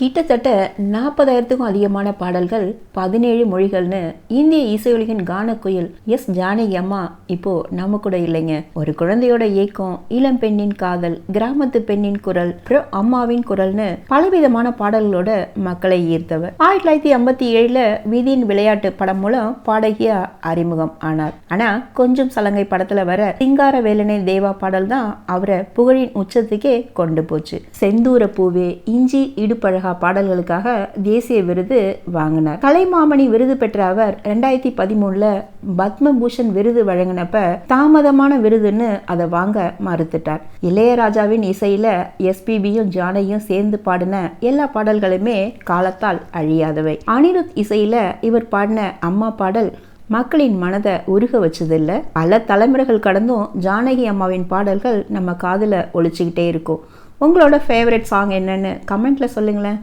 கிட்டத்தட்ட 40,000க்கும் அதிகமான பாடல்கள் 17 மொழிகள்னு இந்திய இசையுலகின் கானக்குயில் எஸ் ஜானகி அம்மா இப்போ நம்ம கூட இல்லைங்க. ஒரு குழந்தையோட ஏக்கம், இளம் பெண்ணின் காதல், கிராமத்து பெண்ணின் குரல், அப்புறம் அம்மாவின் குரல்னு பலவிதமான பாடல்களோட மக்களை ஈர்த்தவர். 1957 விதியின் விளையாட்டு படம் மூலம் பாடகியா அறிமுகம் ஆனார். ஆனா கொஞ்சம் சலங்கை படத்துல வர சிங்கார வேலனை தேவா பாடல் தான் அவரை புகழின் உச்சத்துக்கே கொண்டு போச்சு. செந்தூர பூவே, இஞ்சி இடுப்பழகா பாடல்களுக்காக தேசிய விருது வாங்கினார். கலைமாமணி விருது பெற்ற அவர் 2013 பத்மபூஷன் விருது வழங்கினப்ப தாமதமான விருதுன்னு அதை வாங்க மறுத்துட்டார். இளையராஜாவின் இசையில எஸ்பிபியும் ஜானகியும் சேர்ந்து பாடின எல்லா பாடல்களுமே காலத்தால் அழியாதவை. அனிருத் இசையில இவர் பாடின அம்மா பாடல் மக்களின் மனதை உருக வச்சதில்லை. பல தலைமுறைகள் கடந்தும் ஜானகி அம்மாவின் பாடல்கள் நம்ம காதுல ஒலிச்சுக்கிட்டே இருக்கும். உங்களோட ஃபேவரட் சாங் என்னன்னு கமெண்ட்ல சொல்லுங்களேன்.